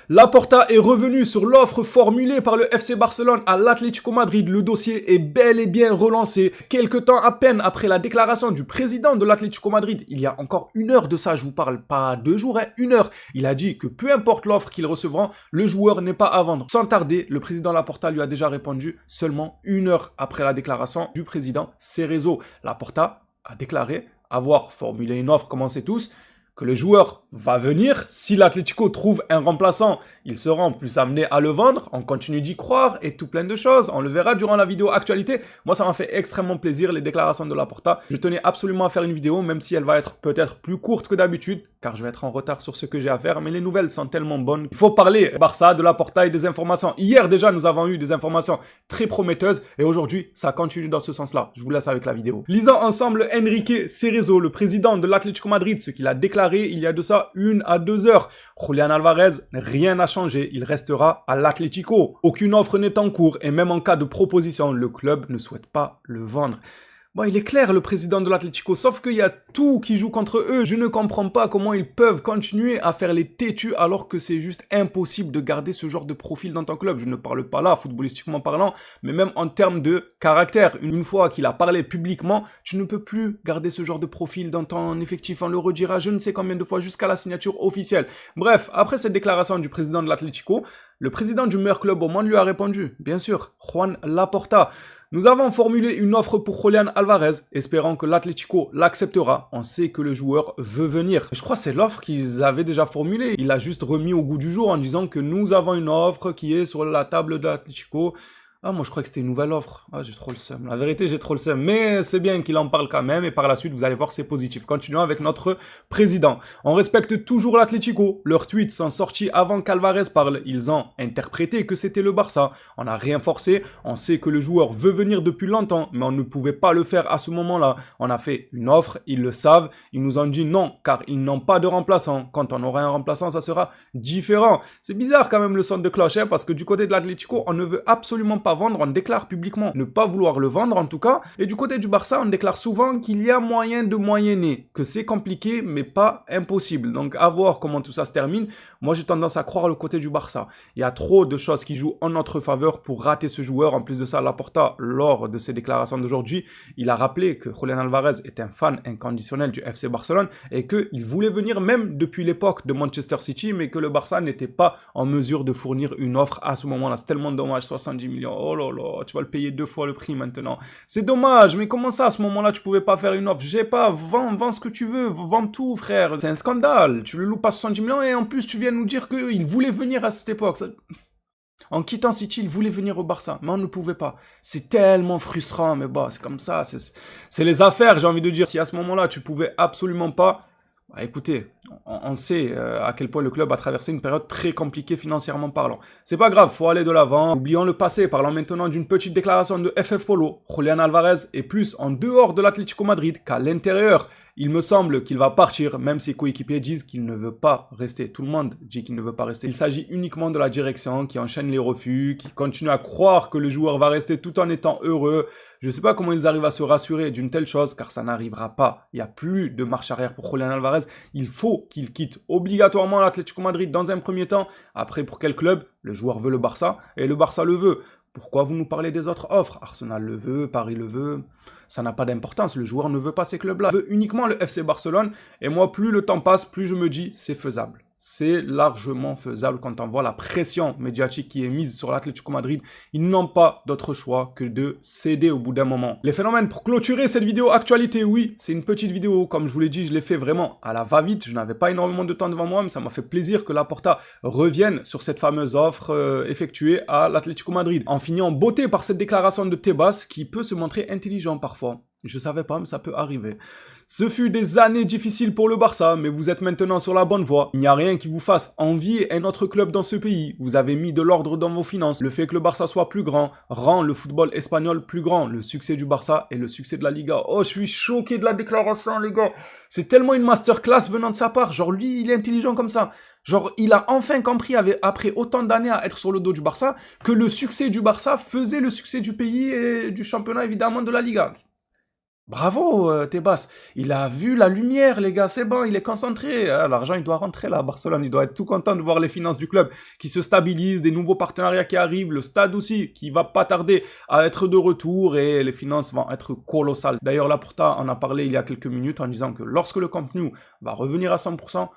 Laporta est revenu sur l'offre formulée par le FC Barcelone à l'Atlético Madrid. Le dossier est bel et bien relancé. Quelque temps à peine après la déclaration du président de l'Atlético Madrid, il y a encore 1 heure de ça, je vous parle pas 2 jours, 1 heure. Il a dit que peu importe l'offre qu'il recevra, le joueur n'est pas à vendre. Sans tarder, le président Laporta lui a déjà répondu seulement 1 heure après la déclaration du président Cerezo. Laporta a déclaré avoir formulé une offre, comme on sait tous, que le joueur va venir. Si l'Atlético trouve un remplaçant, ils seront plus amenés à le vendre. On continue d'y croire et tout plein de choses. On le verra durant la vidéo actualité. Moi, ça m'a fait extrêmement plaisir, les déclarations de Laporta. Je tenais absolument à faire une vidéo, même si elle va être peut-être plus courte que d'habitude, car je vais être en retard sur ce que j'ai à faire. Mais les nouvelles sont tellement bonnes. Il faut parler Barça, de Laporta et des informations. Hier, déjà, nous avons eu des informations très prometteuses. Et aujourd'hui, ça continue dans ce sens-là. Je vous laisse avec la vidéo. Lisons ensemble Enrique Cerezo, le président de l'Atlético Madrid, ce qu'il a déclaré il y a de ça 1 à 2 heures. Julián Alvarez, rien n'a changé, il restera à l'Atlético. Aucune offre n'est en cours et même en cas de proposition, le club ne souhaite pas le vendre. Bon, il est clair, le président de l'Atlético, sauf qu'il y a tout qui joue contre eux. Je ne comprends pas comment ils peuvent continuer à faire les têtus alors que c'est juste impossible de garder ce genre de profil dans ton club. Je ne parle pas là, footballistiquement parlant, mais même en termes de caractère. Une fois qu'il a parlé publiquement, tu ne peux plus garder ce genre de profil dans ton effectif. On le redira je ne sais combien de fois jusqu'à la signature officielle. Bref, après cette déclaration du président de l'Atlético, le président du meilleur club au monde lui a répondu. Bien sûr, Juan Laporta. Nous avons formulé une offre pour Julián Alvarez, espérant que l'Atlético l'acceptera. On sait que le joueur veut venir. Je crois que c'est l'offre qu'ils avaient déjà formulée. Il a juste remis au goût du jour en disant que nous avons une offre qui est sur la table de l'Atlético. Ah, moi je crois que c'était une nouvelle offre. Ah, j'ai trop le seum. La vérité, j'ai trop le seum. Mais c'est bien qu'il en parle quand même. Et par la suite, vous allez voir, c'est positif. Continuons avec notre président. On respecte toujours l'Atlético. Leurs tweets sont sortis avant qu'Alvarez parle. Ils ont interprété que c'était le Barça. On n'a rien forcé. On sait que le joueur veut venir depuis longtemps. Mais on ne pouvait pas le faire à ce moment-là. On a fait une offre. Ils le savent. Ils nous ont dit non, car ils n'ont pas de remplaçant. Quand on aura un remplaçant, ça sera différent. C'est bizarre quand même le son de cloche, hein, parce que du côté de l'Atlético, on ne veut absolument pas vendre, on déclare publiquement ne pas vouloir le vendre en tout cas, et du côté du Barça, on déclare souvent qu'il y a moyen de moyenner, que c'est compliqué mais pas impossible. Donc à voir comment tout ça se termine. Moi j'ai tendance à croire le côté du Barça. Il y a trop de choses qui jouent en notre faveur pour rater ce joueur. En plus de ça, Laporta, lors de ses déclarations d'aujourd'hui, il a rappelé que Julián Alvarez est un fan inconditionnel du FC Barcelone et qu'il voulait venir même depuis l'époque de Manchester City, mais que le Barça n'était pas en mesure de fournir une offre à ce moment-là. C'est tellement dommage, 70 millions. Oh là là, tu vas le payer 2 fois le prix maintenant. C'est dommage, mais comment ça, à ce moment-là, tu pouvais pas faire une offre? J'ai pas, vends ce que tu veux, vends tout, frère. C'est un scandale. Tu le loues pas 70 millions et en plus, tu viens nous dire qu'il voulait venir à cette époque. En quittant City, il voulait venir au Barça, mais on ne pouvait pas. C'est tellement frustrant, mais bon, c'est comme ça. C'est les affaires, j'ai envie de dire. Si à ce moment-là, tu pouvais absolument pas... Bah, écoutez, on sait à quel point le club a traversé une période très compliquée financièrement parlant. C'est pas grave, faut aller de l'avant. Oublions le passé, parlons maintenant d'une petite déclaration de FF Polo. Julián Alvarez est plus en dehors de l'Atlético Madrid qu'à l'intérieur. Il me semble qu'il va partir, même ses coéquipiers disent qu'il ne veut pas rester. Tout le monde dit qu'il ne veut pas rester. Il s'agit uniquement de la direction qui enchaîne les refus, qui continue à croire que le joueur va rester tout en étant heureux. Je ne sais pas comment ils arrivent à se rassurer d'une telle chose, car ça n'arrivera pas. Il n'y a plus de marche arrière pour Julián Alvarez. Il faut qu'il quitte obligatoirement l'Atlético Madrid dans un premier temps. Après, pour quel club? Le joueur veut le Barça, et le Barça le veut. Pourquoi vous nous parlez des autres offres? Arsenal le veut, Paris le veut, ça n'a pas d'importance, le joueur ne veut pas ces clubs-là. Il veut uniquement le FC Barcelone, et moi, plus le temps passe, plus je me dis, c'est faisable. C'est largement faisable quand on voit la pression médiatique qui est mise sur l'Atlético Madrid. Ils n'ont pas d'autre choix que de céder au bout d'un moment. Les phénomènes, pour clôturer cette vidéo actualité, oui, c'est une petite vidéo. Comme je vous l'ai dit, je l'ai fait vraiment à la va-vite. Je n'avais pas énormément de temps devant moi, mais ça m'a fait plaisir que Laporta revienne sur cette fameuse offre effectuée à l'Atlético Madrid. En finissant en beauté par cette déclaration de Tebas qui peut se montrer intelligent parfois. Je savais pas, mais ça peut arriver. Ce fut des années difficiles pour le Barça, mais vous êtes maintenant sur la bonne voie. Il n'y a rien qui vous fasse envier un autre club dans ce pays. Vous avez mis de l'ordre dans vos finances. Le fait que le Barça soit plus grand rend le football espagnol plus grand. Le succès du Barça et le succès de la Liga. Oh, je suis choqué de la déclaration, les gars. C'est tellement une masterclass venant de sa part. Genre, lui, il est intelligent comme ça. Genre, il a enfin compris, après autant d'années à être sur le dos du Barça, que le succès du Barça faisait le succès du pays et du championnat, évidemment, de la Liga. Bravo, Tebas. Il a vu la lumière, les gars, c'est bon, il est concentré. Ah, l'argent, il doit rentrer là, à Barcelone. Il doit être tout content de voir les finances du club qui se stabilisent, des nouveaux partenariats qui arrivent, le stade aussi, qui va pas tarder à être de retour et les finances vont être colossales. D'ailleurs, Laporta en a parlé il y a quelques minutes en disant que lorsque le Camp Nou va revenir à 100%,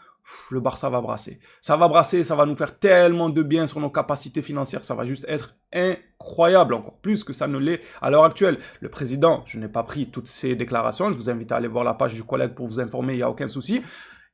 le Barça va brasser. Ça va brasser, ça va nous faire tellement de bien sur nos capacités financières, ça va juste être incroyable, encore plus que ça ne l'est à l'heure actuelle. Le président, je n'ai pas pris toutes ces déclarations, je vous invite à aller voir la page du collègue pour vous informer, il n'y a aucun souci.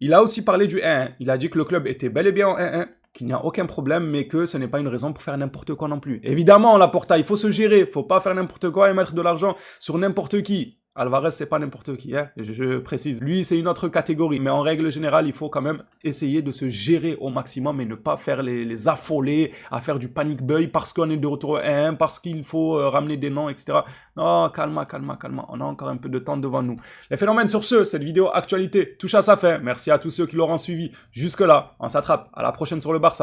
Il a aussi parlé du 1-1, il a dit que le club était bel et bien en 1-1, qu'il n'y a aucun problème, mais que ce n'est pas une raison pour faire n'importe quoi non plus. Évidemment, Laporta, il faut se gérer, il ne faut pas faire n'importe quoi et mettre de l'argent sur n'importe qui. Alvarez, c'est pas n'importe qui, hein, je précise. Lui, c'est une autre catégorie, mais en règle générale, il faut quand même essayer de se gérer au maximum et ne pas faire les affoler, à faire du panic buy parce qu'on est de retour à 1, parce qu'il faut ramener des noms, etc. Non, calma, calma, calma. On a encore un peu de temps devant nous. Les phénomènes sur ce, cette vidéo actualité touche à sa fin. Merci à tous ceux qui l'auront suivi jusque-là. On s'attrape. À la prochaine sur le Barça.